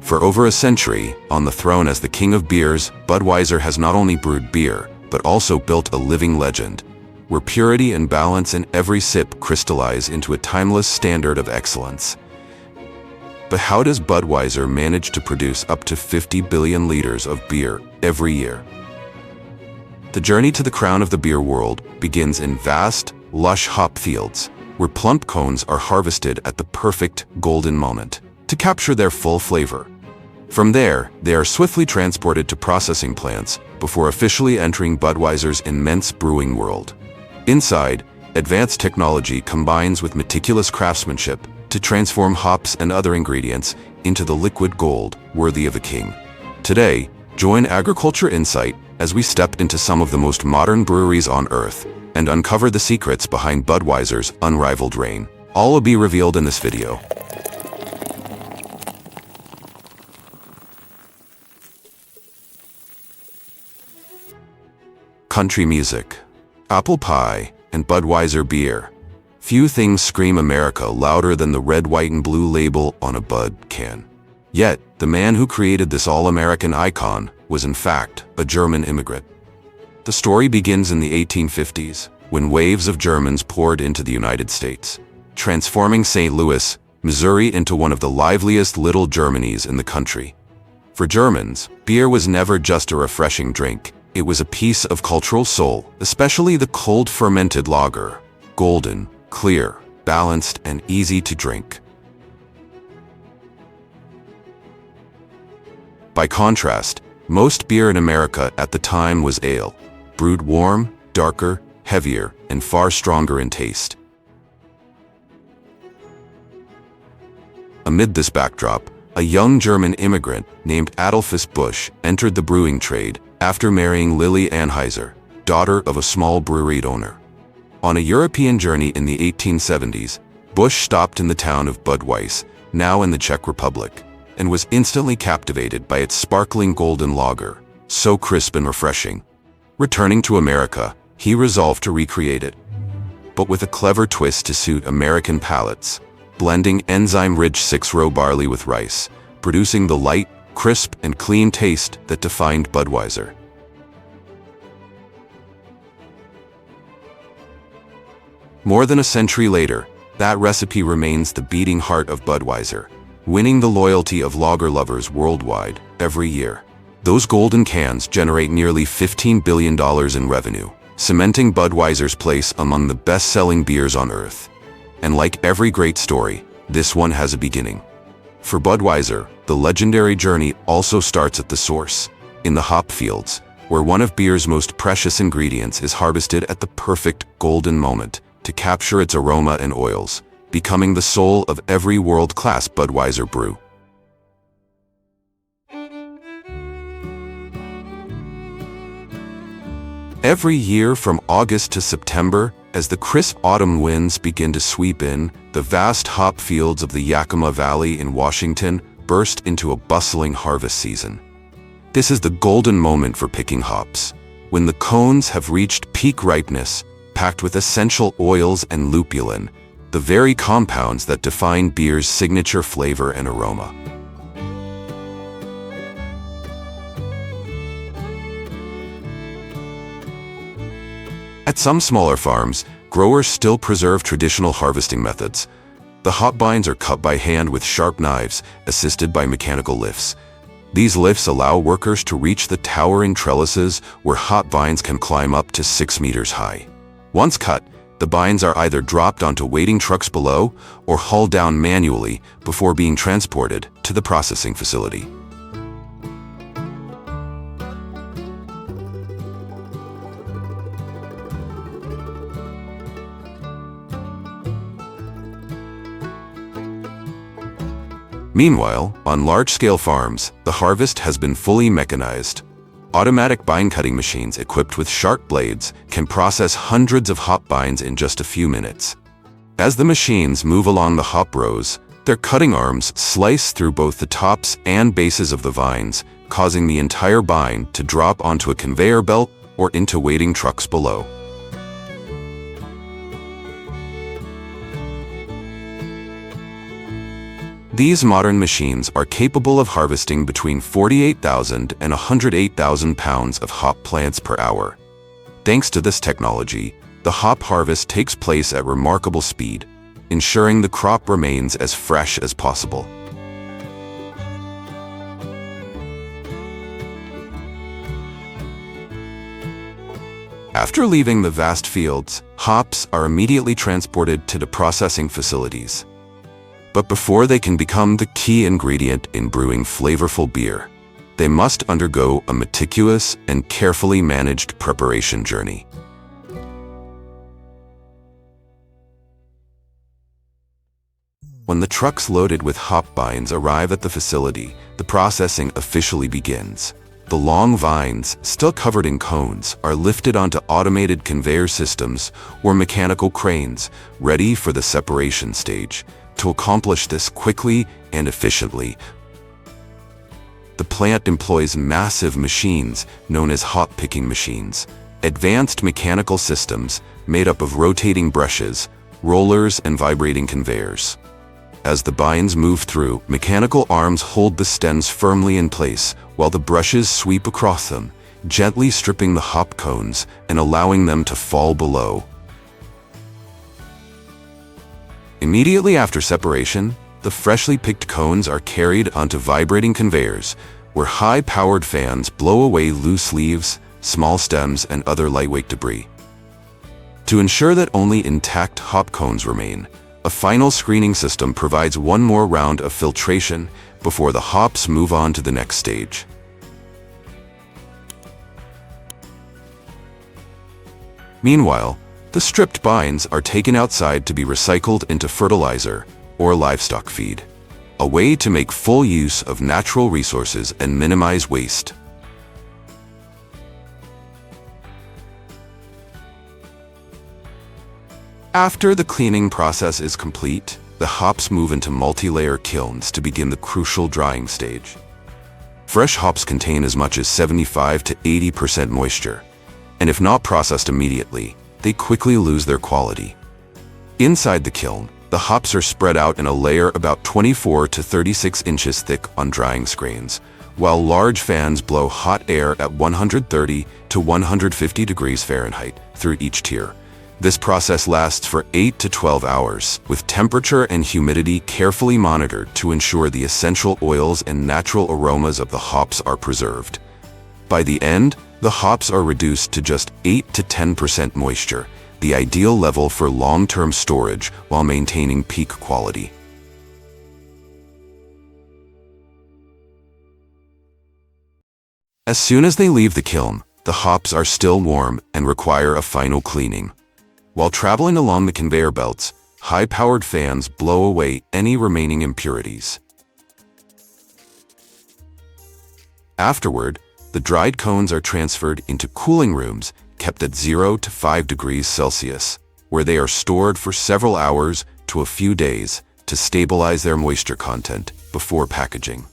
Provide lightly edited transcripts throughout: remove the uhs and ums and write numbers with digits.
For over a century, on the throne as the king of beers, Budweiser has not only brewed beer, but also built a living legend, where purity and balance in every sip crystallize into a timeless standard of excellence. But how does Budweiser manage to produce up to 50 billion liters of beer every year? The journey to the crown of the beer world begins in vast, lush hop fields, where plump cones are harvested at the perfect golden moment to capture their full flavor. From there, they are swiftly transported to processing plants before officially entering Budweiser's immense brewing world. Inside, advanced technology combines with meticulous craftsmanship to transform hops and other ingredients into the liquid gold worthy of a king. Today, join Agriculture Insight as we step into some of the most modern breweries on Earth and uncover the secrets behind Budweiser's unrivaled reign. All will be revealed in this video. Country music, apple pie, and Budweiser beer. Few things scream America louder than the red, white, and blue label on a Bud can. Yet, the man who created this all-American icon was in fact a German immigrant. The story begins in the 1850s, when waves of Germans poured into the United States, transforming St. Louis, Missouri into one of the liveliest little Germanys in the country. For Germans, beer was never just a refreshing drink. It was a piece of cultural soul, especially the cold fermented lager, golden, clear, balanced, and easy to drink. By contrast, most beer in America at the time was ale, brewed warm, darker, heavier, and far stronger in taste. Amid this backdrop, a young German immigrant named Adolphus Busch entered the brewing trade after marrying Lily Anheuser, daughter of a small brewery owner. On a European journey in the 1870s, Busch stopped in the town of Budweiser, now in the Czech Republic, and was instantly captivated by its sparkling golden lager, so crisp and refreshing. Returning to America, he resolved to recreate it, but with a clever twist to suit American palates, blending enzyme-rich 6-row barley with rice, producing the light, crisp, and clean taste that defined Budweiser. More than a century later, that recipe remains the beating heart of Budweiser, winning the loyalty of lager lovers worldwide every year. Those golden cans generate nearly $15 billion in revenue, cementing Budweiser's place among the best-selling beers on Earth. And like every great story, this one has a beginning. For Budweiser, the legendary journey also starts at the source, in the hop fields, where one of beer's most precious ingredients is harvested at the perfect golden moment to capture its aroma and oils, becoming the soul of every world-class Budweiser brew. Every year from August to September, as the crisp autumn winds begin to sweep in, the vast hop fields of the Yakima Valley in Washington burst into a bustling harvest season. This is the golden moment for picking hops, when the cones have reached peak ripeness, packed with essential oils and lupulin, the very compounds that define beer's signature flavor and aroma. At some smaller farms, growers still preserve traditional harvesting methods. The hop bines are cut by hand with sharp knives, assisted by mechanical lifts. These lifts allow workers to reach the towering trellises where hop vines can climb up to 6 meters high. Once cut, the bines are either dropped onto waiting trucks below or hauled down manually before being transported to the processing facility. Meanwhile, on large-scale farms, the harvest has been fully mechanized. Automatic bine-cutting machines equipped with sharp blades can process hundreds of hop bines in just a few minutes. As the machines move along the hop rows, their cutting arms slice through both the tops and bases of the vines, causing the entire bine to drop onto a conveyor belt or into waiting trucks below. These modern machines are capable of harvesting between 48,000 and 108,000 pounds of hop plants per hour. Thanks to this technology, the hop harvest takes place at remarkable speed, ensuring the crop remains as fresh as possible. After leaving the vast fields, hops are immediately transported to the processing facilities. But before they can become the key ingredient in brewing flavorful beer, they must undergo a meticulous and carefully managed preparation journey. When the trucks loaded with hop vines arrive at the facility, the processing officially begins. The long vines, still covered in cones, are lifted onto automated conveyor systems or mechanical cranes, ready for the separation stage. To accomplish this quickly and efficiently, the plant employs massive machines known as hop picking machines, advanced mechanical systems made up of rotating brushes, rollers, and vibrating conveyors. As the vines move through, mechanical arms hold the stems firmly in place, while the brushes sweep across them, gently stripping the hop cones and allowing them to fall below. Immediately after separation, the freshly picked cones are carried onto vibrating conveyors, where high-powered fans blow away loose leaves, small stems, and other lightweight debris. To ensure that only intact hop cones remain, a final screening system provides one more round of filtration before the hops move on to the next stage. Meanwhile, the stripped vines are taken outside to be recycled into fertilizer or livestock feed, a way to make full use of natural resources and minimize waste. After the cleaning process is complete, the hops move into multi-layer kilns to begin the crucial drying stage. Fresh hops contain as much as 75 to 80% moisture, and if not processed immediately, they quickly lose their quality. Inside the kiln, the hops are spread out in a layer about 24 to 36 inches thick on drying screens, while large fans blow hot air at 130 to 150 degrees Fahrenheit through each tier. This process lasts for 8 to 12 hours, with temperature and humidity carefully monitored to ensure the essential oils and natural aromas of the hops are preserved. By the end, the hops are reduced to just 8 to 10% moisture, the ideal level for long-term storage while maintaining peak quality. As soon as they leave the kiln, the hops are still warm and require a final cleaning. While traveling along the conveyor belts, high-powered fans blow away any remaining impurities. Afterward, the dried cones are transferred into cooling rooms kept at 0 to 5 degrees Celsius, where they are stored for several hours to a few days to stabilize their moisture content before packaging.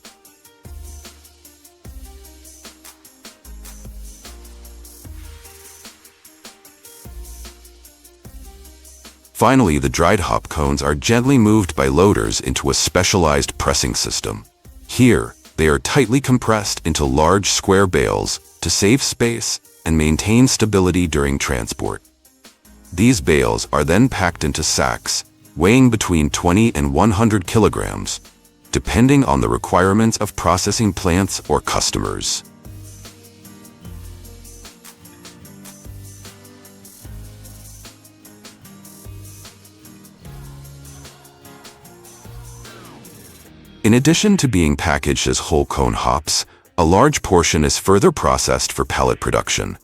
Finally, the dried hop cones are gently moved by loaders into a specialized pressing system. Here, they are tightly compressed into large square bales to save space and maintain stability during transport. These bales are then packed into sacks, weighing between 20 and 100 kilograms, depending on the requirements of processing plants or customers. In addition to being packaged as whole cone hops, a large portion is further processed for pellet production.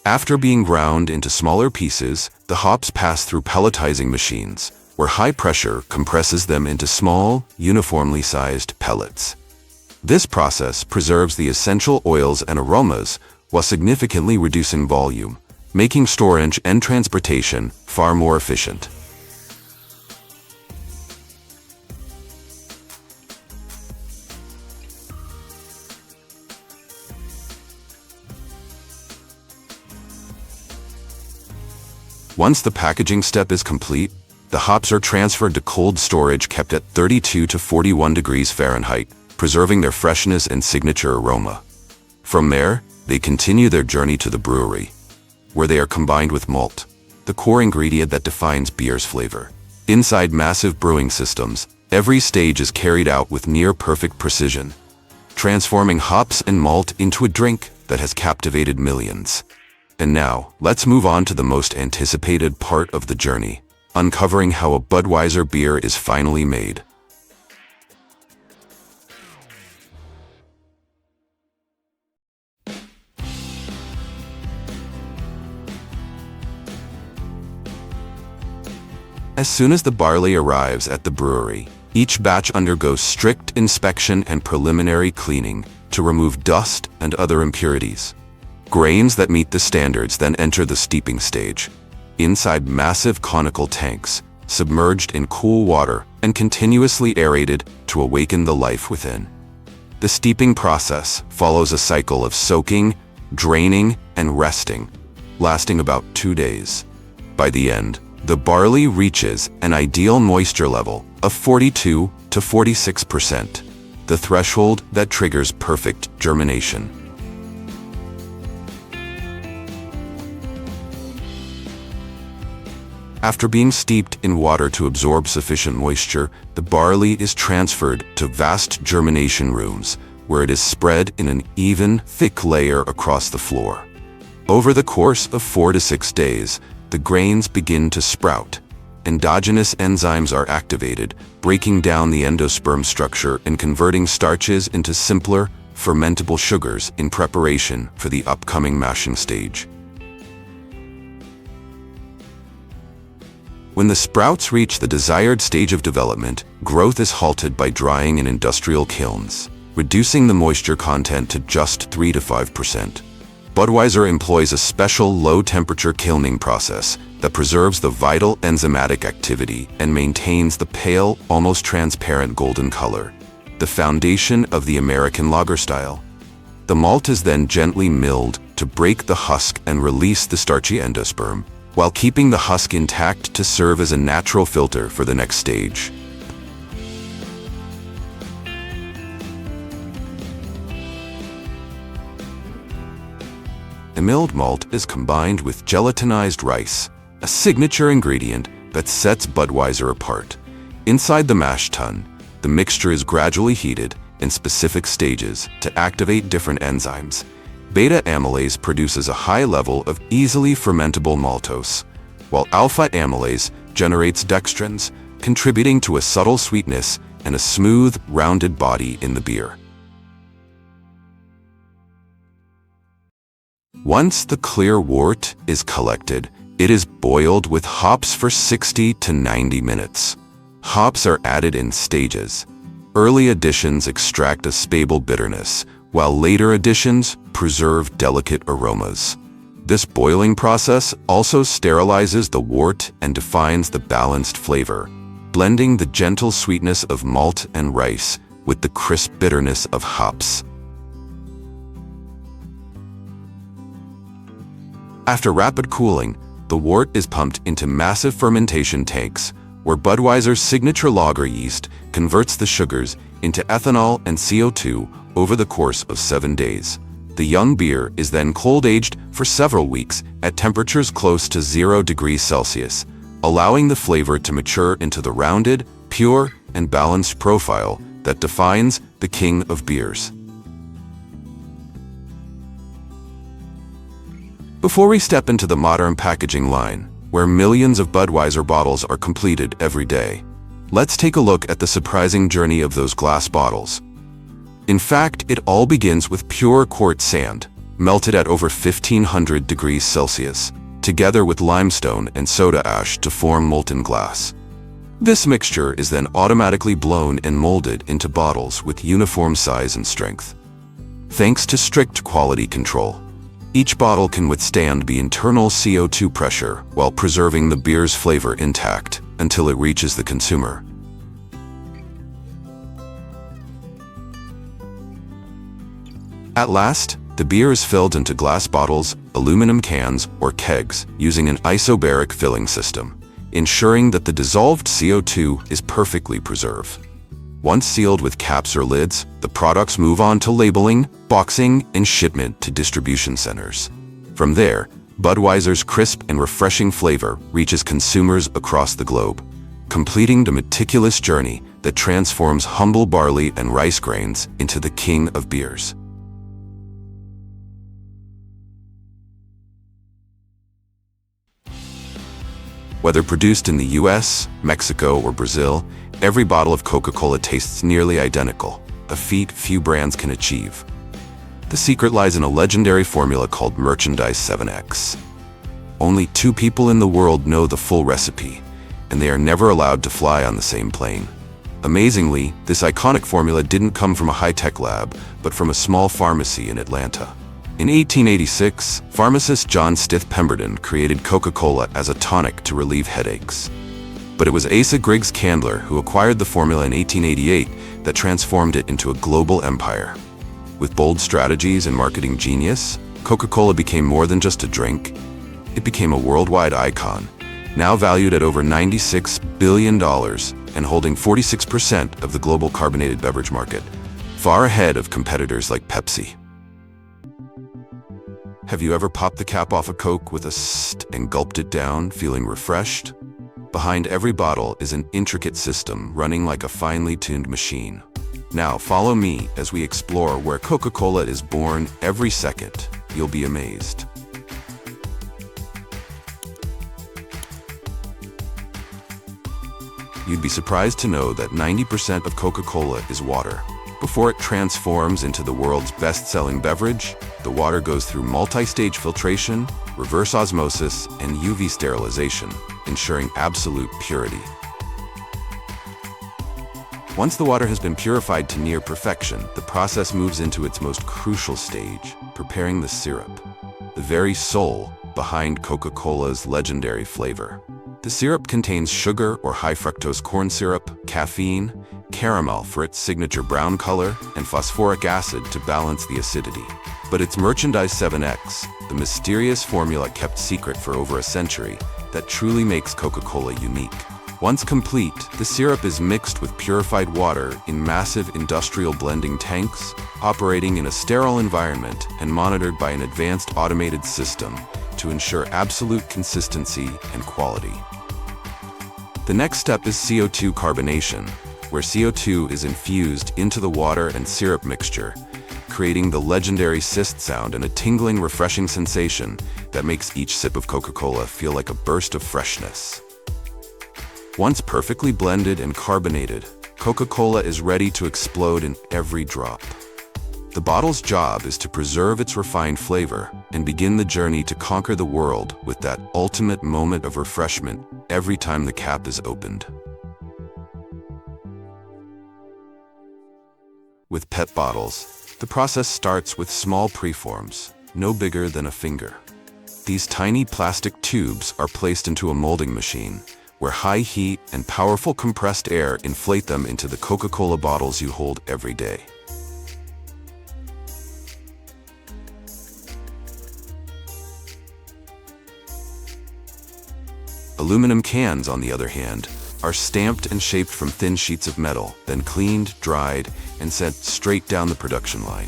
After being ground into smaller pieces, the hops pass through pelletizing machines, where high pressure compresses them into small, uniformly sized pellets. This process preserves the essential oils and aromas while significantly reducing volume, making storage and transportation far more efficient. Once the packaging step is complete, the hops are transferred to cold storage kept at 32 to 41 degrees Fahrenheit, preserving their freshness and signature aroma. From there, they continue their journey to the brewery, where they are combined with malt, the core ingredient that defines beer's flavor. Inside massive brewing systems, every stage is carried out with near-perfect precision, transforming hops and malt into a drink that has captivated millions. And now, let's move on to the most anticipated part of the journey, uncovering how a Budweiser beer is finally made. As soon as the barley arrives at the brewery, each batch undergoes strict inspection and preliminary cleaning to remove dust and other impurities. Grains that meet the standards then enter the steeping stage, inside massive conical tanks, submerged in cool water and continuously aerated to awaken the life within. The steeping process follows a cycle of soaking, draining, and resting, lasting about 2 days. By the end, the barley reaches an ideal moisture level of 42 to 46%, the threshold that triggers perfect germination. After being steeped in water to absorb sufficient moisture, the barley is transferred to vast germination rooms, where it is spread in an even, thick layer across the floor. Over the course of 4 to 6 days, the grains begin to sprout. Endogenous enzymes are activated, breaking down the endosperm structure and converting starches into simpler, fermentable sugars in preparation for the upcoming mashing stage. When the sprouts reach the desired stage of development, growth is halted by drying in industrial kilns, reducing the moisture content to just 3 to 5%. Budweiser employs a special low-temperature kilning process that preserves the vital enzymatic activity and maintains the pale, almost transparent golden color, the foundation of the American lager style. The malt is then gently milled to break the husk and release the starchy endosperm, while keeping the husk intact to serve as a natural filter for the next stage. The milled malt is combined with gelatinized rice, a signature ingredient that sets Budweiser apart. Inside the mash tun, the mixture is gradually heated in specific stages to activate different enzymes. Beta amylase produces a high level of easily fermentable maltose, while alpha amylase generates dextrins, contributing to a subtle sweetness and a smooth, rounded body in the beer. Once the clear wort is collected, it is boiled with hops for 60 to 90 minutes. Hops are added in stages. Early additions extract a stable bitterness, while later additions preserve delicate aromas. This boiling process also sterilizes the wort and defines the balanced flavor, blending the gentle sweetness of malt and rice with the crisp bitterness of hops. After rapid cooling, the wort is pumped into massive fermentation tanks, where Budweiser's signature lager yeast converts the sugars into ethanol and CO2 over the course of 7 days. The young beer is then cold-aged for several weeks at temperatures close to 0 degrees Celsius, allowing the flavor to mature into the rounded, pure, and balanced profile that defines the king of beers. Before we step into the modern packaging line, where millions of Budweiser bottles are completed every day, let's take a look at the surprising journey of those glass bottles. In fact, it all begins with pure quartz sand, melted at over 1500 degrees Celsius, together with limestone and soda ash to form molten glass. This mixture is then automatically blown and molded into bottles with uniform size and strength. Thanks to strict quality control, each bottle can withstand the internal CO2 pressure while preserving the beer's flavor intact until it reaches the consumer. At last, the beer is filled into glass bottles, aluminum cans, or kegs using an isobaric filling system. ensuring that the dissolved CO2 is perfectly preserved. Once sealed with caps or lids, the products move on to labeling, boxing, and shipment to distribution centers. From there, Budweiser's crisp and refreshing flavor reaches consumers across the globe, completing the meticulous journey that transforms humble barley and rice grains into the king of beers. Whether produced in the US, Mexico, or Brazil, every bottle of Coca-Cola tastes nearly identical, a feat few brands can achieve. The secret lies in a legendary formula called Merchandise 7X. Only 2 people in the world know the full recipe, and they are never allowed to fly on the same plane. Amazingly, this iconic formula didn't come from a high-tech lab, but from a small pharmacy in Atlanta. In 1886, pharmacist John Stith Pemberton created Coca-Cola as a tonic to relieve headaches. But it was Asa Griggs Candler who acquired the formula in 1888 that transformed it into a global empire. With bold strategies and marketing genius, Coca-Cola became more than just a drink. It became a worldwide icon, now valued at over $96 billion and holding 46% of the global carbonated beverage market, far ahead of competitors like Pepsi. Have you ever popped the cap off a Coke with a st and gulped it down, feeling refreshed? Behind every bottle is an intricate system running like a finely tuned machine. Now follow me as we explore where Coca-Cola is born every second. You'll be amazed. You'd be surprised to know that 90% of Coca-Cola is water. Before it transforms into the world's best-selling beverage, the water goes through multi-stage filtration, reverse osmosis, and UV sterilization, ensuring absolute purity. Once the water has been purified to near perfection, the process moves into its most crucial stage, preparing the syrup, the very soul behind Coca-Cola's legendary flavor. The syrup contains sugar or high fructose corn syrup, caffeine, caramel for its signature brown color, and phosphoric acid to balance the acidity. But it's Merchandise 7X, the mysterious formula kept secret for over a century, that truly makes Coca-Cola unique. Once complete, the syrup is mixed with purified water in massive industrial blending tanks, operating in a sterile environment and monitored by an advanced automated system to ensure absolute consistency and quality. The next step is CO2 carbonation, where CO2 is infused into the water and syrup mixture, creating the legendary cyst sound and a tingling, refreshing sensation that makes each sip of Coca-Cola feel like a burst of freshness. Once perfectly blended and carbonated, Coca-Cola is ready to explode in every drop. The bottle's job is to preserve its refined flavor and begin the journey to conquer the world with that ultimate moment of refreshment every time the cap is opened. With PET bottles, the process starts with small preforms, no bigger than a finger. These tiny plastic tubes are placed into a molding machine, where high heat and powerful compressed air inflate them into the Coca-Cola bottles you hold every day. Aluminum cans, on the other hand, are stamped and shaped from thin sheets of metal, then cleaned, dried, and sent straight down the production line.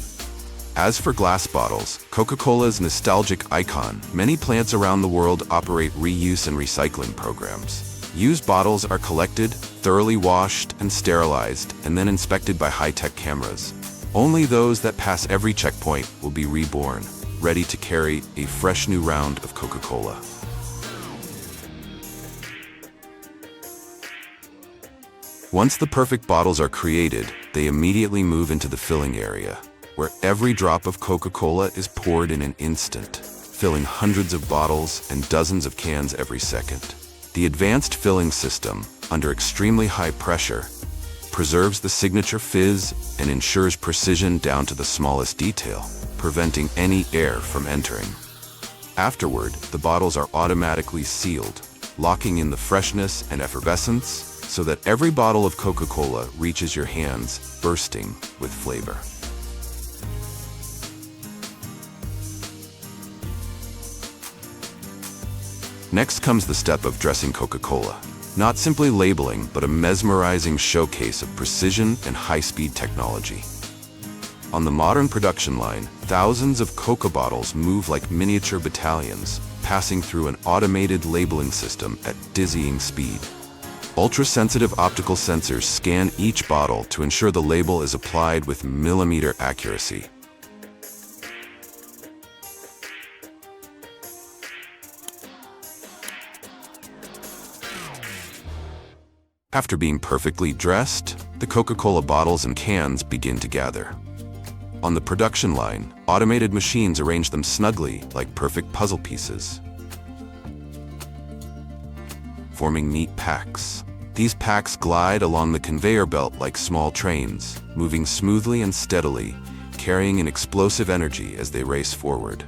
As for glass bottles, Coca-Cola's nostalgic icon, many plants around the world operate reuse and recycling programs. Used bottles are collected, thoroughly washed and sterilized, and then inspected by high-tech cameras. Only those that pass every checkpoint will be reborn, ready to carry a fresh new round of Coca-Cola. Once the perfect bottles are created, they immediately move into the filling area, where every drop of Coca-Cola is poured in an instant, filling hundreds of bottles and dozens of cans every second. The advanced filling system, under extremely high pressure, preserves the signature fizz and ensures precision down to the smallest detail, preventing any air from entering. Afterward, the bottles are automatically sealed, locking in the freshness and effervescence, so that every bottle of Coca-Cola reaches your hands bursting with flavor. Next comes the step of dressing Coca-Cola. Not simply labeling, but a mesmerizing showcase of precision and high-speed technology. On the modern production line, thousands of Coca bottles move like miniature battalions, passing through an automated labeling system at dizzying speed. Ultra-sensitive optical sensors scan each bottle to ensure the label is applied with millimeter accuracy. After being perfectly dressed, the Coca-Cola bottles and cans begin to gather. On the production line, automated machines arrange them snugly like perfect puzzle pieces, forming neat packs. These packs glide along the conveyor belt like small trains, moving smoothly and steadily, carrying an explosive energy as they race forward.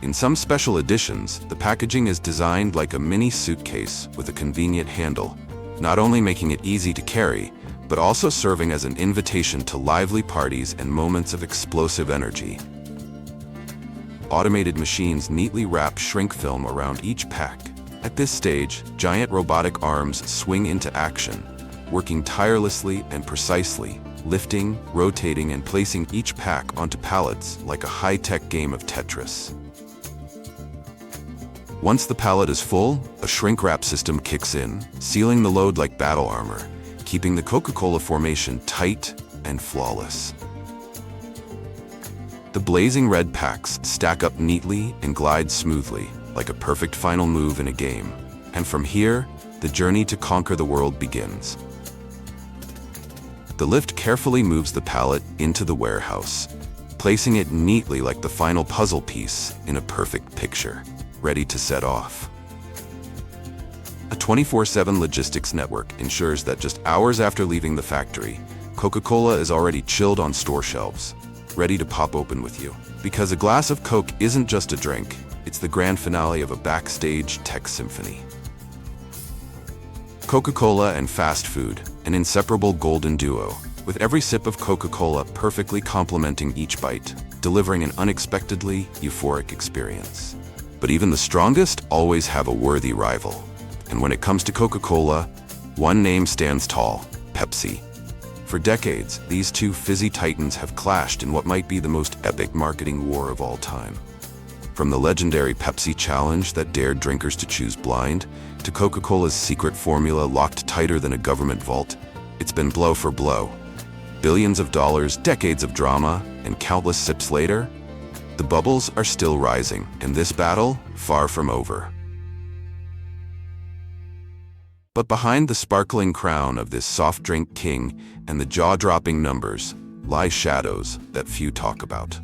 In some special editions, the packaging is designed like a mini suitcase with a convenient handle, not only making it easy to carry, but also serving as an invitation to lively parties and moments of explosive energy. Automated machines neatly wrap shrink film around each pack. At this stage, giant robotic arms swing into action, working tirelessly and precisely, lifting, rotating, and placing each pack onto pallets like a high-tech game of Tetris. Once the pallet is full, a shrink wrap system kicks in, sealing the load like battle armor, keeping the Coca-Cola formation tight and flawless. The blazing red packs stack up neatly and glide smoothly, like a perfect final move in a game. And from here, the journey to conquer the world begins. The lift carefully moves the pallet into the warehouse, placing it neatly like the final puzzle piece in a perfect picture, ready to set off. A 24/7 logistics network ensures that just hours after leaving the factory, Coca-Cola is already chilled on store shelves, ready to pop open with you. Because a glass of Coke isn't just a drink, it's the grand finale of a backstage tech symphony. Coca-Cola and fast food, an inseparable golden duo, with every sip of Coca-Cola perfectly complementing each bite, delivering an unexpectedly euphoric experience. But even the strongest always have a worthy rival. And when it comes to Coca-Cola, one name stands tall: Pepsi. For decades, these two fizzy titans have clashed in what might be the most epic marketing war of all time. From the legendary Pepsi challenge that dared drinkers to choose blind, to Coca-Cola's secret formula locked tighter than a government vault, it's been blow for blow. Billions of dollars, decades of drama, and countless sips later, the bubbles are still rising, and this battle, far from over. But behind the sparkling crown of this soft drink king and the jaw-dropping numbers lie shadows that few talk about.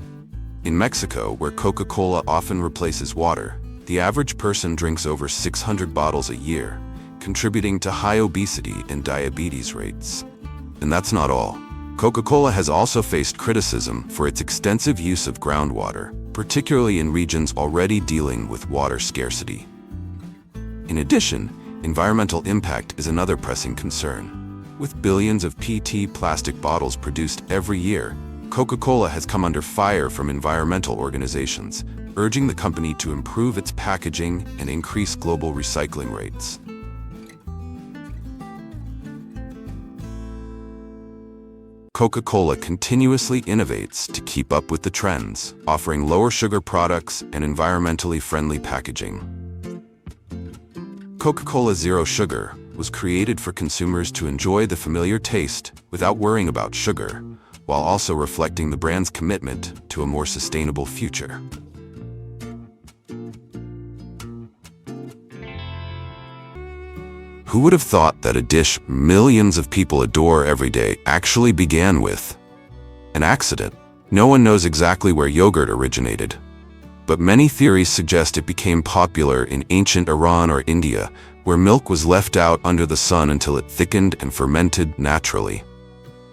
In Mexico, where Coca-Cola often replaces water, the average person drinks over 600 bottles a year, contributing to high obesity and diabetes rates. And that's not all. Coca-Cola has also faced criticism for its extensive use of groundwater, particularly in regions already dealing with water scarcity. In addition, environmental impact is another pressing concern. With billions of PET plastic bottles produced every year, Coca-Cola has come under fire from environmental organizations, urging the company to improve its packaging and increase global recycling rates. Coca-Cola continuously innovates to keep up with the trends, offering lower sugar products and environmentally friendly packaging. Coca-Cola Zero Sugar was created for consumers to enjoy the familiar taste without worrying about sugar, while also reflecting the brand's commitment to a more sustainable future. Who would have thought that a dish millions of people adore every day actually began with an accident? No one knows exactly where yogurt originated, but many theories suggest it became popular in ancient Iran or India, where milk was left out under the sun until it thickened and fermented naturally.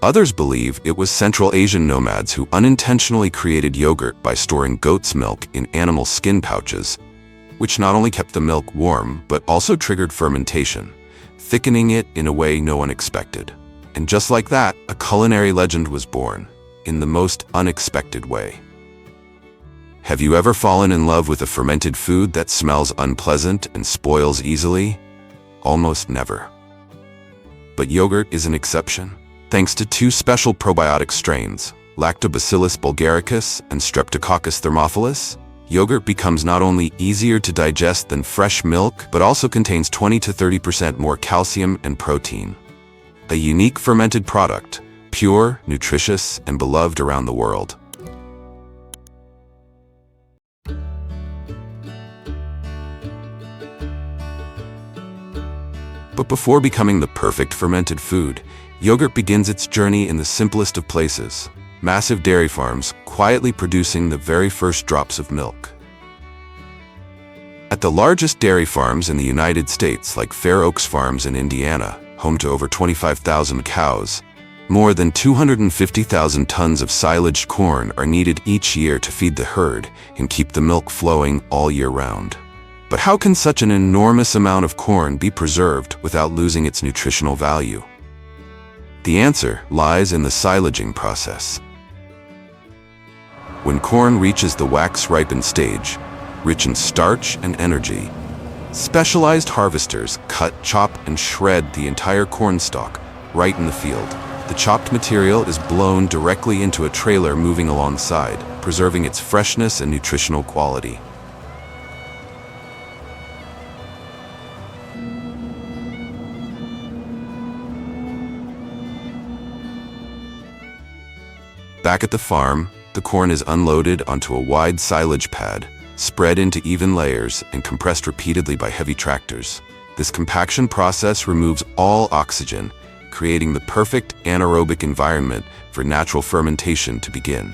Others believe it was Central Asian nomads who unintentionally created yogurt by storing goat's milk in animal skin pouches, which not only kept the milk warm but also triggered fermentation, thickening it in a way no one expected. And just like that, a culinary legend was born, in the most unexpected way. Have you ever fallen in love with a fermented food that smells unpleasant and spoils easily? Almost never. But yogurt is an exception. Thanks to two special probiotic strains, Lactobacillus bulgaricus and Streptococcus thermophilus, yogurt becomes not only easier to digest than fresh milk, but also contains 20 to 30% more calcium and protein. A unique fermented product, pure, nutritious, and beloved around the world. But before becoming the perfect fermented food, yogurt begins its journey in the simplest of places, massive dairy farms quietly producing the very first drops of milk. At the largest dairy farms in the United States, like Fair Oaks Farms in Indiana, home to over 25,000 cows, more than 250,000 tons of silaged corn are needed each year to feed the herd and keep the milk flowing all year round. But how can such an enormous amount of corn be preserved without losing its nutritional value? The answer lies in the silaging process. When corn reaches the wax-ripened stage, rich in starch and energy, specialized harvesters cut, chop, and shred the entire corn stalk right in the field. The chopped material is blown directly into a trailer moving alongside, preserving its freshness and nutritional quality. Back at the farm, the corn is unloaded onto a wide silage pad, spread into even layers and compressed repeatedly by heavy tractors. This compaction process removes all oxygen, creating the perfect anaerobic environment for natural fermentation to begin.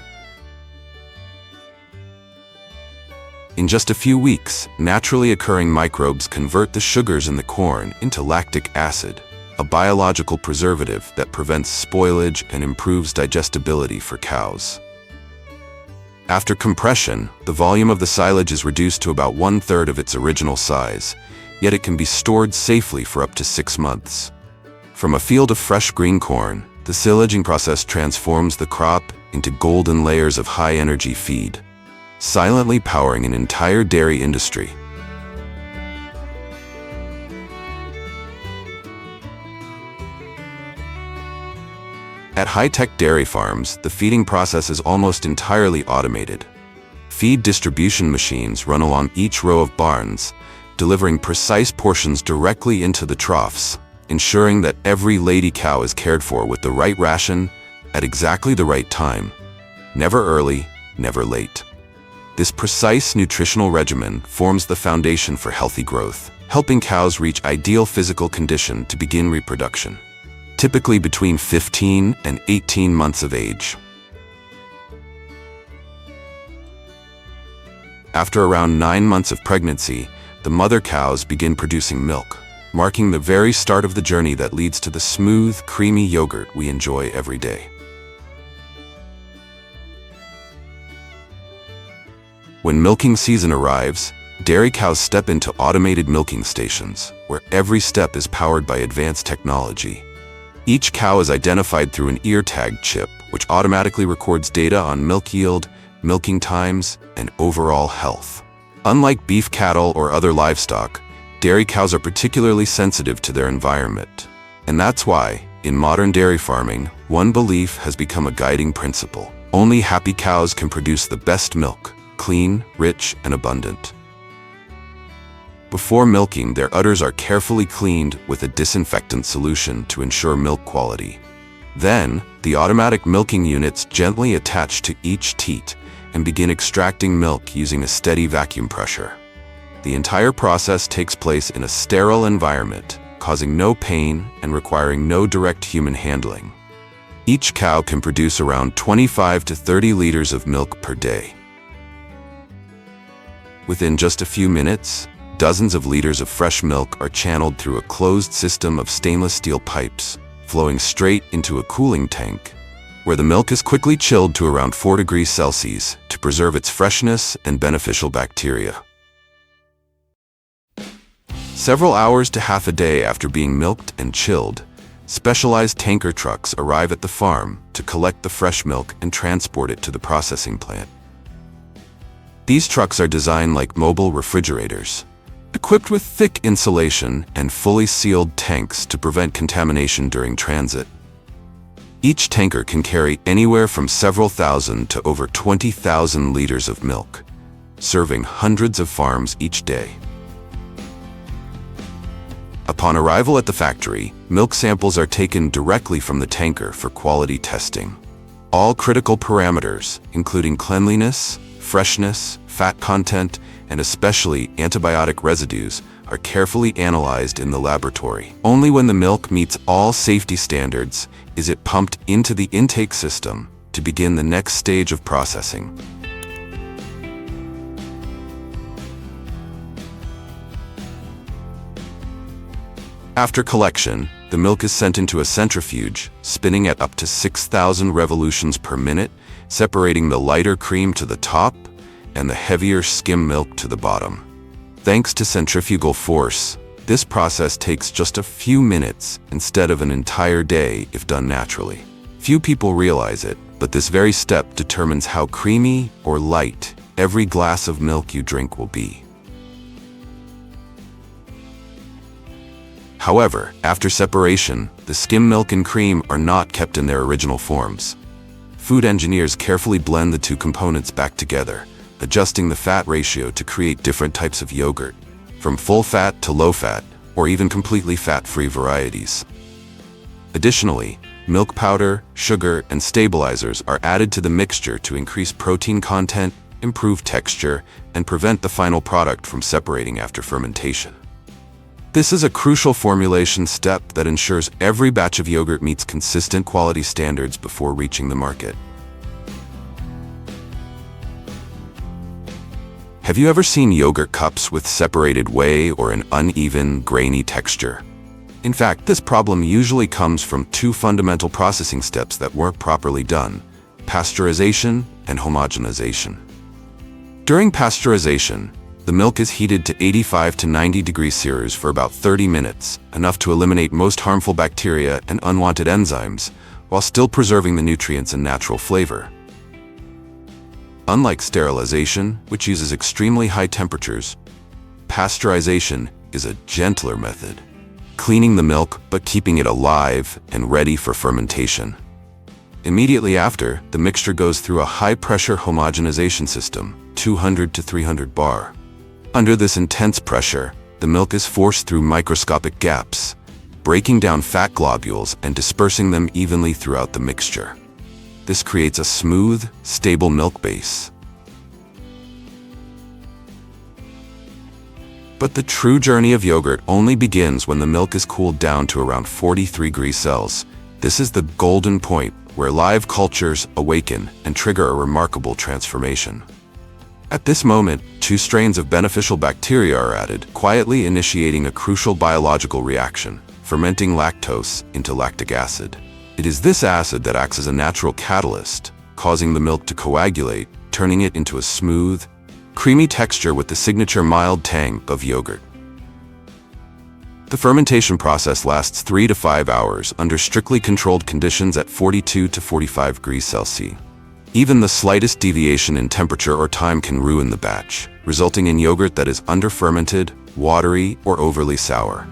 In just a few weeks, naturally occurring microbes convert the sugars in the corn into lactic acid, a biological preservative that prevents spoilage and improves digestibility for cows. After compression, the volume of the silage is reduced to about 1/3 of its original size, yet it can be stored safely for up to 6 months. From a field of fresh green corn, the silaging process transforms the crop into golden layers of high-energy feed, silently powering an entire dairy industry. At high-tech dairy farms, the feeding process is almost entirely automated. Feed distribution machines run along each row of barns, delivering precise portions directly into the troughs, ensuring that every lady cow is cared for with the right ration at exactly the right time. Never early, never late. This precise nutritional regimen forms the foundation for healthy growth, helping cows reach ideal physical condition to begin reproduction, typically between 15 and 18 months of age. After around 9 months of pregnancy, the mother cows begin producing milk, marking the very start of the journey that leads to the smooth, creamy yogurt we enjoy every day. When milking season arrives, dairy cows step into automated milking stations, where every step is powered by advanced technology. Each cow is identified through an ear tag chip, which automatically records data on milk yield, milking times, and overall health. Unlike beef cattle or other livestock, dairy cows are particularly sensitive to their environment. And that's why, in modern dairy farming, one belief has become a guiding principle. Only happy cows can produce the best milk, clean, rich, and abundant. Before milking, their udders are carefully cleaned with a disinfectant solution to ensure milk quality. Then, the automatic milking units gently attach to each teat and begin extracting milk using a steady vacuum pressure. The entire process takes place in a sterile environment, causing no pain and requiring no direct human handling. Each cow can produce around 25 to 30 liters of milk per day. Within just a few minutes, dozens of liters of fresh milk are channeled through a closed system of stainless steel pipes, flowing straight into a cooling tank, where the milk is quickly chilled to around 4 degrees Celsius to preserve its freshness and beneficial bacteria. Several hours to half a day after being milked and chilled, specialized tanker trucks arrive at the farm to collect the fresh milk and transport it to the processing plant. These trucks are designed like mobile refrigerators, equipped with thick insulation and fully sealed tanks to prevent contamination during transit. Each tanker can carry anywhere from several thousand to over 20,000 liters of milk, serving hundreds of farms each day. Upon arrival at the factory, milk samples are taken directly from the tanker for quality testing. All critical parameters, including cleanliness, freshness, fat content, and especially antibiotic residues, are carefully analyzed in the laboratory. Only when the milk meets all safety standards is it pumped into the intake system to begin the next stage of processing. After collection, the milk is sent into a centrifuge, spinning at up to 6,000 revolutions per minute, separating the lighter cream to the top and the heavier skim milk to the bottom. Thanks to centrifugal force, this process takes just a few minutes instead of an entire day if done naturally. Few people realize it, but this very step determines how creamy or light every glass of milk you drink will be. However, after separation, the skim milk and cream are not kept in their original forms. Food engineers carefully blend the two components back together, adjusting the fat ratio to create different types of yogurt, from full fat to low fat, or even completely fat-free varieties. Additionally, milk powder, sugar, and stabilizers are added to the mixture to increase protein content, improve texture, and prevent the final product from separating after fermentation. This is a crucial formulation step that ensures every batch of yogurt meets consistent quality standards before reaching the market. Have you ever seen yogurt cups with separated whey or an uneven, grainy texture? In fact, this problem usually comes from two fundamental processing steps that weren't properly done: pasteurization and homogenization. During pasteurization, the milk is heated to 85 to 90 degrees Celsius for about 30 minutes, enough to eliminate most harmful bacteria and unwanted enzymes, while still preserving the nutrients and natural flavor. Unlike sterilization, which uses extremely high temperatures, pasteurization is a gentler method, cleaning the milk but keeping it alive and ready for fermentation. Immediately after, the mixture goes through a high-pressure homogenization system, 200 to 300 bar. Under this intense pressure, the milk is forced through microscopic gaps, breaking down fat globules and dispersing them evenly throughout the mixture. This creates a smooth, stable milk base. But the true journey of yogurt only begins when the milk is cooled down to around 43 degrees Celsius. This is the golden point where live cultures awaken and trigger a remarkable transformation. At this moment, two strains of beneficial bacteria are added, quietly initiating a crucial biological reaction, fermenting lactose into lactic acid. It is this acid that acts as a natural catalyst, causing the milk to coagulate, turning it into a smooth, creamy texture with the signature mild tang of yogurt. The fermentation process lasts 3 to 5 hours under strictly controlled conditions at 42 to 45 degrees Celsius. Even the slightest deviation in temperature or time can ruin the batch, resulting in yogurt that is under-fermented, watery, or overly sour.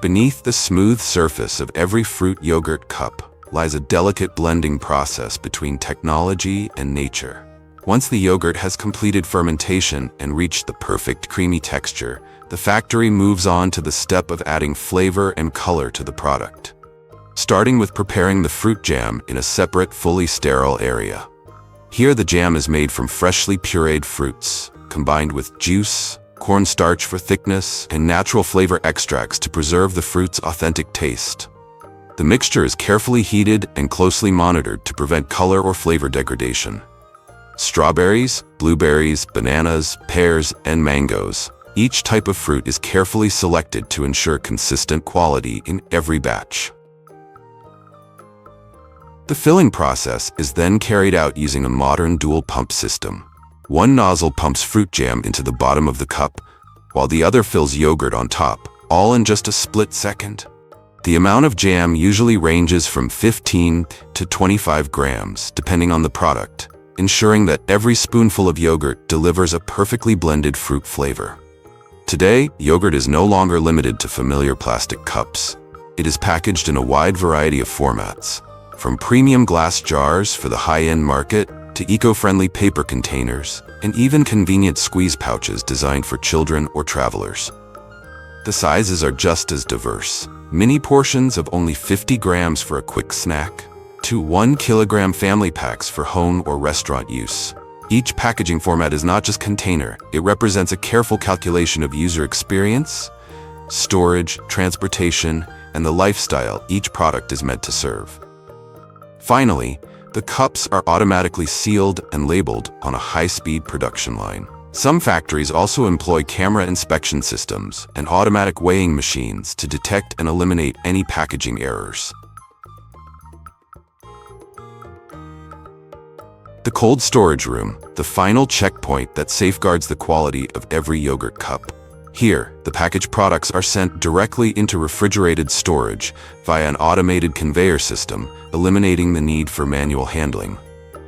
Beneath the smooth surface of every fruit yogurt cup lies a delicate blending process between technology and nature. Once the yogurt has completed fermentation and reached the perfect creamy texture, the factory moves on to the step of adding flavor and color to the product. Starting with preparing the fruit jam in a separate, fully sterile area. Here the jam is made from freshly pureed fruits, combined with juice, cornstarch for thickness, and natural flavor extracts to preserve the fruit's authentic taste. The mixture is carefully heated and closely monitored to prevent color or flavor degradation. Strawberries, blueberries, bananas, pears, and mangoes. Each type of fruit is carefully selected to ensure consistent quality in every batch. The filling process is then carried out using a modern dual pump system. One nozzle pumps fruit jam into the bottom of the cup, while the other fills yogurt on top, all in just a split second. The amount of jam usually ranges from 15 to 25 grams, depending on the product, ensuring that every spoonful of yogurt delivers a perfectly blended fruit flavor. Today, yogurt is no longer limited to familiar plastic cups. It is packaged in a wide variety of formats, from premium glass jars for the high-end market to eco-friendly paper containers and even convenient squeeze pouches designed for children or travelers. The sizes are just as diverse. Mini portions of only 50 grams for a quick snack, to 1 kilogram family packs for home or restaurant use. Each packaging format is not just container, it represents a careful calculation of user experience, storage, transportation, and the lifestyle each product is meant to serve. Finally, the cups are automatically sealed and labeled on a high-speed production line. Some factories also employ camera inspection systems and automatic weighing machines to detect and eliminate any packaging errors. The cold storage room, the final checkpoint that safeguards the quality of every yogurt cup. Here, the packaged products are sent directly into refrigerated storage via an automated conveyor system, eliminating the need for manual handling.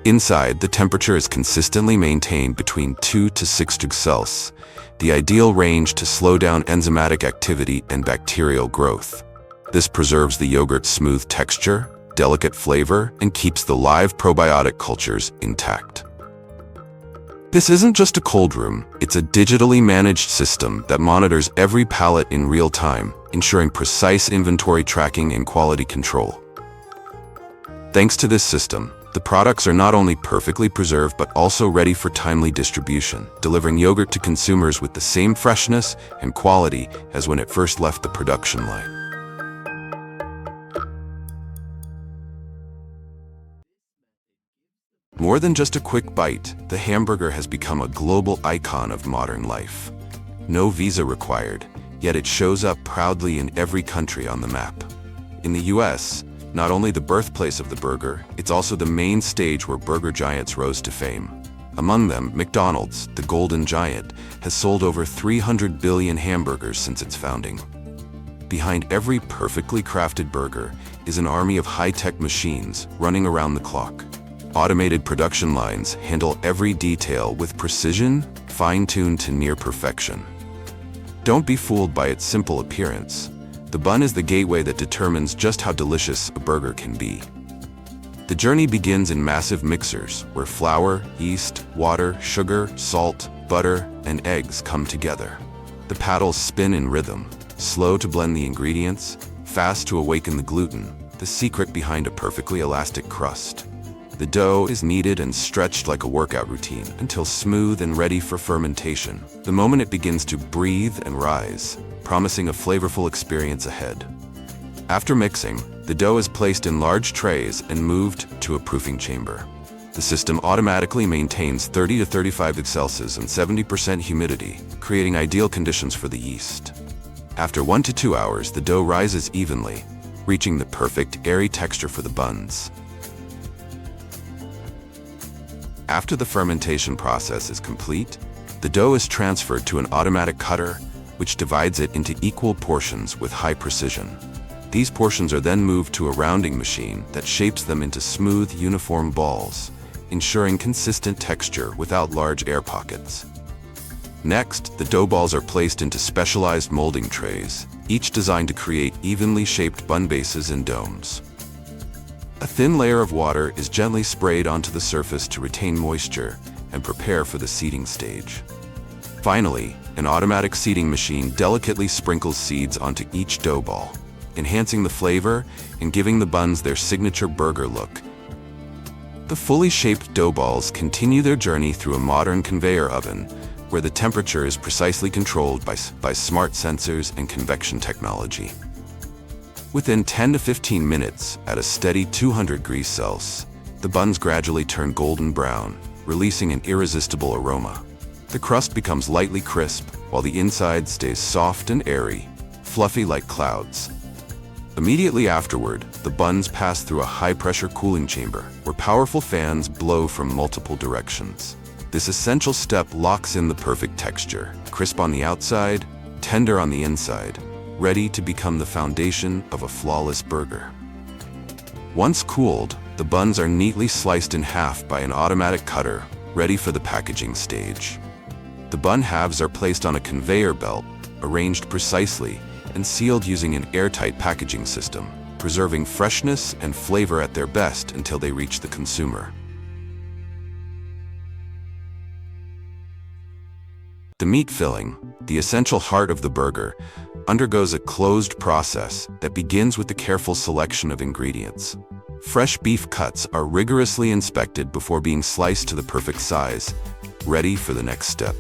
Inside, the temperature is consistently maintained between 2 to 6 degrees Celsius, the ideal range to slow down enzymatic activity and bacterial growth. This preserves the yogurt's smooth texture, delicate flavor, and keeps the live probiotic cultures intact. This isn't just a cold room, it's a digitally managed system that monitors every pallet in real time, ensuring precise inventory tracking and quality control. Thanks to this system, the products are not only perfectly preserved but also ready for timely distribution, delivering yogurt to consumers with the same freshness and quality as when it first left the production line. More than just a quick bite, the hamburger has become a global icon of modern life. No visa required, yet it shows up proudly in every country on the map. In the US, not only the birthplace of the burger, it's also the main stage where burger giants rose to fame. Among them, McDonald's, the golden giant, has sold over 300 billion hamburgers since its founding. Behind every perfectly crafted burger is an army of high-tech machines running around the clock. Automated production lines handle every detail with precision, fine-tuned to near perfection. Don't be fooled by its simple appearance. The bun is the gateway that determines just how delicious a burger can be. The journey begins in massive mixers, where flour, yeast, water, sugar, salt, butter, and eggs come together. The paddles spin in rhythm, slow to blend the ingredients, fast to awaken the gluten, the secret behind a perfectly elastic crust. The dough is kneaded and stretched like a workout routine until smooth and ready for fermentation, the moment it begins to breathe and rise, promising a flavorful experience ahead. After mixing, the dough is placed in large trays and moved to a proofing chamber. The system automatically maintains 30 to 35 degrees Celsius and 70% humidity, creating ideal conditions for the yeast. After 1 to 2 hours, the dough rises evenly, reaching the perfect, airy texture for the buns. After the fermentation process is complete, the dough is transferred to an automatic cutter, which divides it into equal portions with high precision. These portions are then moved to a rounding machine that shapes them into smooth, uniform balls, ensuring consistent texture without large air pockets. Next, the dough balls are placed into specialized molding trays, each designed to create evenly shaped bun bases and domes. A thin layer of water is gently sprayed onto the surface to retain moisture and prepare for the seeding stage. Finally, an automatic seeding machine delicately sprinkles seeds onto each dough ball, enhancing the flavor and giving the buns their signature burger look. The fully shaped dough balls continue their journey through a modern conveyor oven, where the temperature is precisely controlled by smart sensors and convection technology. Within 10 to 15 minutes, at a steady 200 degrees Celsius, the buns gradually turn golden brown, releasing an irresistible aroma. The crust becomes lightly crisp, while the inside stays soft and airy, fluffy like clouds. Immediately afterward, the buns pass through a high-pressure cooling chamber, where powerful fans blow from multiple directions. This essential step locks in the perfect texture, crisp on the outside, tender on the inside, ready to become the foundation of a flawless burger. Once cooled, the buns are neatly sliced in half by an automatic cutter, ready for the packaging stage. The bun halves are placed on a conveyor belt, arranged precisely, and sealed using an airtight packaging system, preserving freshness and flavor at their best until they reach the consumer. The meat filling, the essential heart of the burger, undergoes a closed process that begins with the careful selection of ingredients. Fresh beef cuts are rigorously inspected before being sliced to the perfect size, ready for the next step.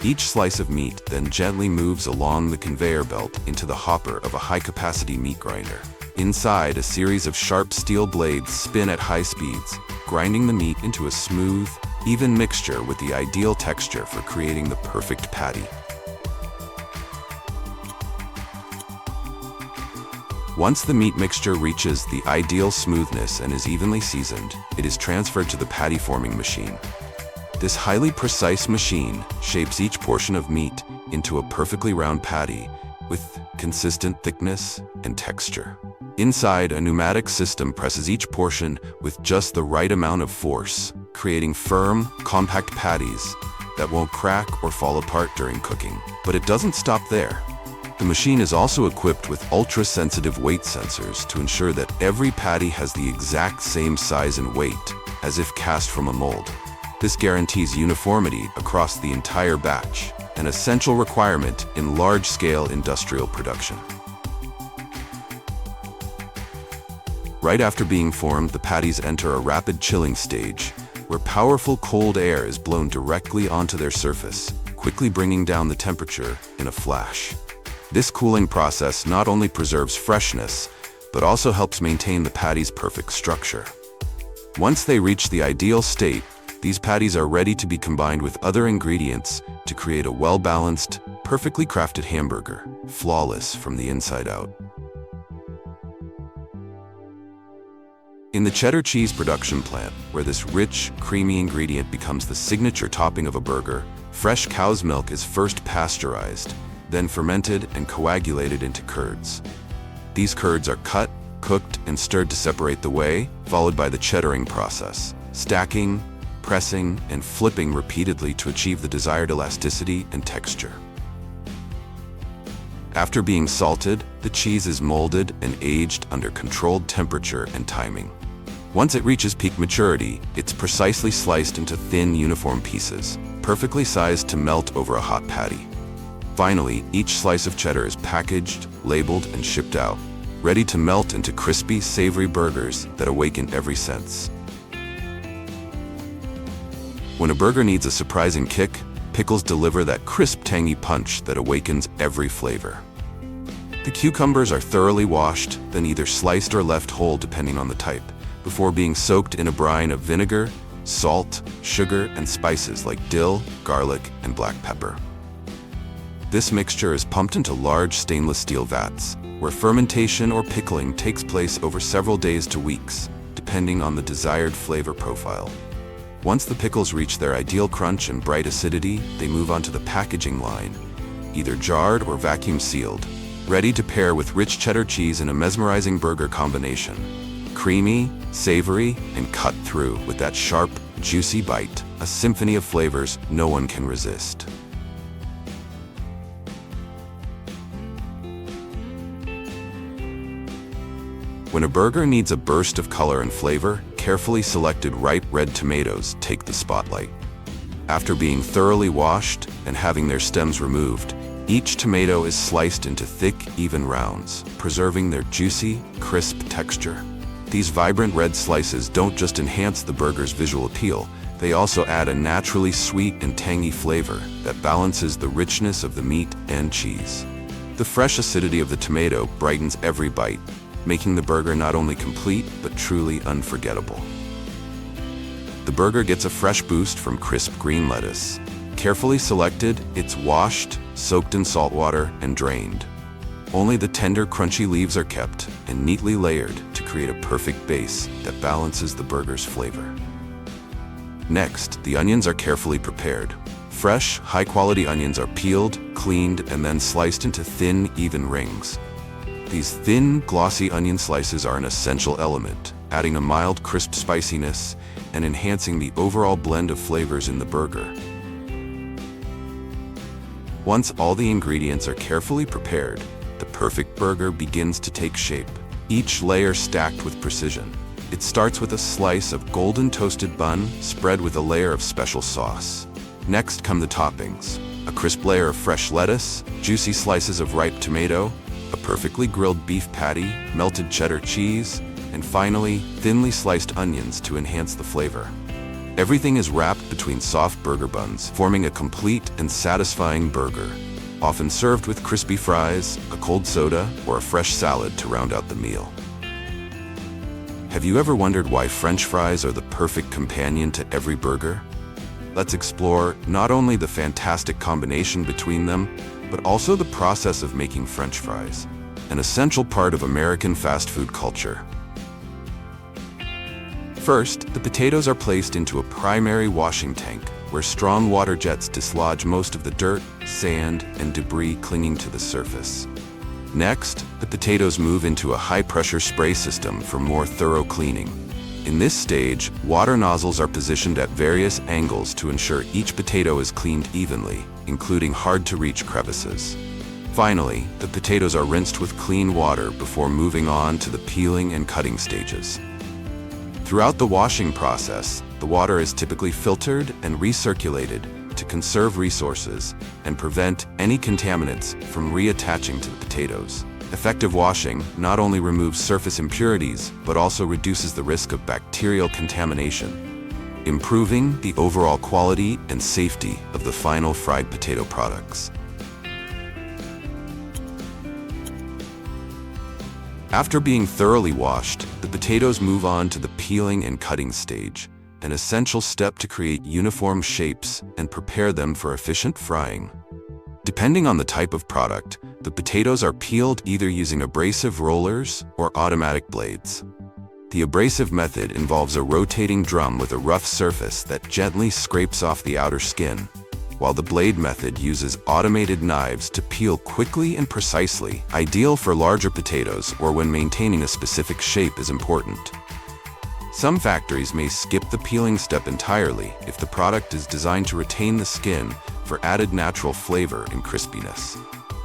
Each slice of meat then gently moves along the conveyor belt into the hopper of a high-capacity meat grinder. Inside, a series of sharp steel blades spin at high speeds, grinding the meat into a smooth, even mixture with the ideal texture for creating the perfect patty. Once the meat mixture reaches the ideal smoothness and is evenly seasoned, it is transferred to the patty forming machine. This highly precise machine shapes each portion of meat into a perfectly round patty with consistent thickness and texture. Inside, a pneumatic system presses each portion with just the right amount of force, creating firm, compact patties that won't crack or fall apart during cooking. But it doesn't stop there. The machine is also equipped with ultra-sensitive weight sensors to ensure that every patty has the exact same size and weight, as if cast from a mold. This guarantees uniformity across the entire batch, an essential requirement in large-scale industrial production. Right after being formed, the patties enter a rapid chilling stage, where powerful cold air is blown directly onto their surface, quickly bringing down the temperature in a flash. This cooling process not only preserves freshness, but also helps maintain the patty's perfect structure. Once they reach the ideal state, these patties are ready to be combined with other ingredients to create a well-balanced, perfectly crafted hamburger, flawless from the inside out. In the cheddar cheese production plant, where this rich, creamy ingredient becomes the signature topping of a burger, fresh cow's milk is first pasteurized, then fermented and coagulated into curds. These curds are cut, cooked, and stirred to separate the whey, followed by the cheddaring process, stacking, pressing, and flipping repeatedly to achieve the desired elasticity and texture. After being salted, the cheese is molded and aged under controlled temperature and timing. Once it reaches peak maturity, it's precisely sliced into thin, uniform pieces, perfectly sized to melt over a hot patty. Finally, each slice of cheddar is packaged, labeled, and shipped out, ready to melt into crispy, savory burgers that awaken every sense. When a burger needs a surprising kick, pickles deliver that crisp, tangy punch that awakens every flavor. The cucumbers are thoroughly washed, then either sliced or left whole depending on the type, before being soaked in a brine of vinegar, salt, sugar, and spices like dill, garlic, and black pepper. This mixture is pumped into large stainless steel vats, where fermentation or pickling takes place over several days to weeks, depending on the desired flavor profile. Once the pickles reach their ideal crunch and bright acidity, they move onto the packaging line, either jarred or vacuum sealed, ready to pair with rich cheddar cheese in a mesmerizing burger combination. Creamy, savory, and cut through with that sharp, juicy bite, a symphony of flavors no one can resist. When a burger needs a burst of color and flavor, carefully selected ripe red tomatoes take the spotlight. After being thoroughly washed and having their stems removed, each tomato is sliced into thick, even rounds, preserving their juicy, crisp texture. These vibrant red slices don't just enhance the burger's visual appeal, they also add a naturally sweet and tangy flavor that balances the richness of the meat and cheese. The fresh acidity of the tomato brightens every bite, making the burger not only complete, but truly unforgettable. The burger gets a fresh boost from crisp green lettuce. Carefully selected, it's washed, soaked in salt water, and drained. Only the tender, crunchy leaves are kept and neatly layered to create a perfect base that balances the burger's flavor. Next, the onions are carefully prepared. Fresh, high-quality onions are peeled, cleaned, and then sliced into thin, even rings. These thin, glossy onion slices are an essential element, adding a mild, crisp spiciness and enhancing the overall blend of flavors in the burger. Once all the ingredients are carefully prepared, the perfect burger begins to take shape, each layer stacked with precision. It starts with a slice of golden toasted bun, spread with a layer of special sauce. Next come the toppings: a crisp layer of fresh lettuce, juicy slices of ripe tomato, a perfectly grilled beef patty, melted cheddar cheese, and finally, thinly sliced onions to enhance the flavor. Everything is wrapped between soft burger buns, forming a complete and satisfying burger, often served with crispy fries, a cold soda, or a fresh salad to round out the meal. Have you ever wondered why French fries are the perfect companion to every burger? Let's explore not only the fantastic combination between them, but also the process of making French fries, an essential part of American fast food culture. First, the potatoes are placed into a primary washing tank, where strong water jets dislodge most of the dirt, sand, and debris clinging to the surface. Next, the potatoes move into a high-pressure spray system for more thorough cleaning. In this stage, water nozzles are positioned at various angles to ensure each potato is cleaned evenly, including hard-to-reach crevices. Finally, the potatoes are rinsed with clean water before moving on to the peeling and cutting stages. Throughout the washing process, the water is typically filtered and recirculated to conserve resources and prevent any contaminants from reattaching to the potatoes. Effective washing not only removes surface impurities, but also reduces the risk of bacterial contamination, improving the overall quality and safety of the final fried potato products. After being thoroughly washed, the potatoes move on to the peeling and cutting stage, an essential step to create uniform shapes and prepare them for efficient frying. Depending on the type of product, the potatoes are peeled either using abrasive rollers or automatic blades. The abrasive method involves a rotating drum with a rough surface that gently scrapes off the outer skin, while the blade method uses automated knives to peel quickly and precisely, ideal for larger potatoes or when maintaining a specific shape is important. Some factories may skip the peeling step entirely if the product is designed to retain the skin for added natural flavor and crispiness.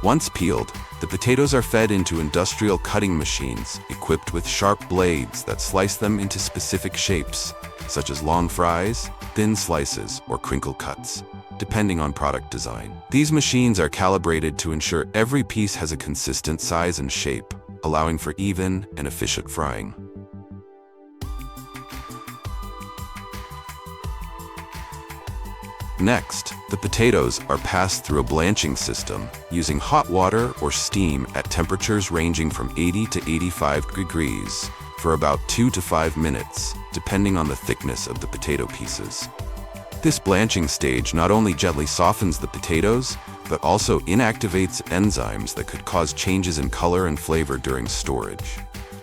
Once peeled, the potatoes are fed into industrial cutting machines equipped with sharp blades that slice them into specific shapes, such as long fries, thin slices, or crinkle cuts, depending on product design. These machines are calibrated to ensure every piece has a consistent size and shape, allowing for even and efficient frying. Next, the potatoes are passed through a blanching system using hot water or steam at temperatures ranging from 80 to 85 degrees for about 2 to 5 minutes, depending on the thickness of the potato pieces. This blanching stage not only gently softens the potatoes, but also inactivates enzymes that could cause changes in color and flavor during storage.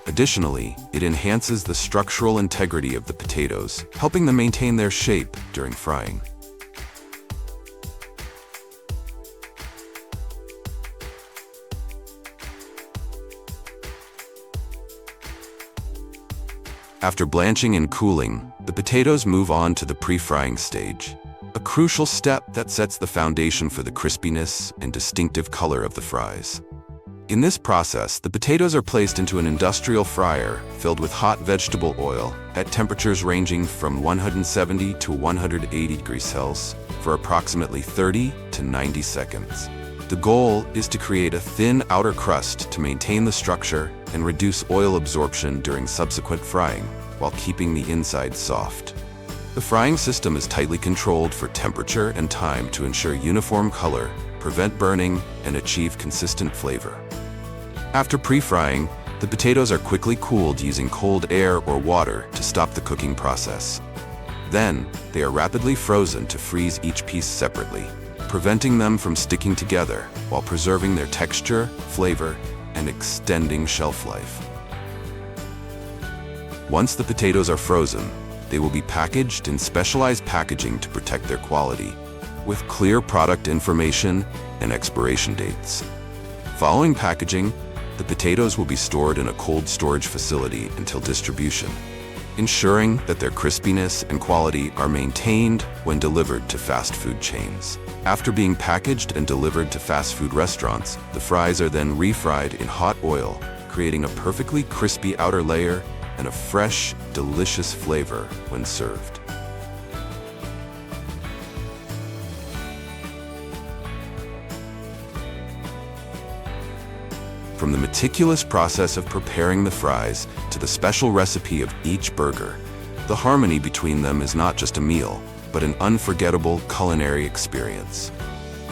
Additionally, it enhances the structural integrity of the potatoes, helping them maintain their shape during frying. After blanching and cooling, the potatoes move on to the pre-frying stage, a crucial step that sets the foundation for the crispiness and distinctive color of the fries. In this process, the potatoes are placed into an industrial fryer filled with hot vegetable oil at temperatures ranging from 170 to 180 degrees Celsius for approximately 30 to 90 seconds. The goal is to create a thin outer crust to maintain the structure and reduce oil absorption during subsequent frying, while keeping the inside soft. The frying system is tightly controlled for temperature and time to ensure uniform color, prevent burning, and achieve consistent flavor. After pre-frying, the potatoes are quickly cooled using cold air or water to stop the cooking process. Then, they are rapidly frozen to freeze each piece separately, preventing them from sticking together while preserving their texture, flavor, and extending shelf life. Once the potatoes are frozen, they will be packaged in specialized packaging to protect their quality. with clear product information and expiration dates. Following packaging, the potatoes will be stored in a cold storage facility until distribution, ensuring that their crispiness and quality are maintained when delivered to fast food chains. After being packaged and delivered to fast food restaurants, the fries are then refried in hot oil, creating a perfectly crispy outer layer and a fresh, delicious flavor when served. From the meticulous process of preparing the fries to the special recipe of each burger, the harmony between them is not just a meal, but an unforgettable culinary experience.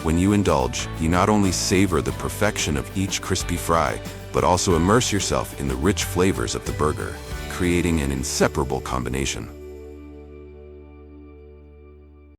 When you indulge, you not only savor the perfection of each crispy fry, but also immerse yourself in the rich flavors of the burger, creating an inseparable combination.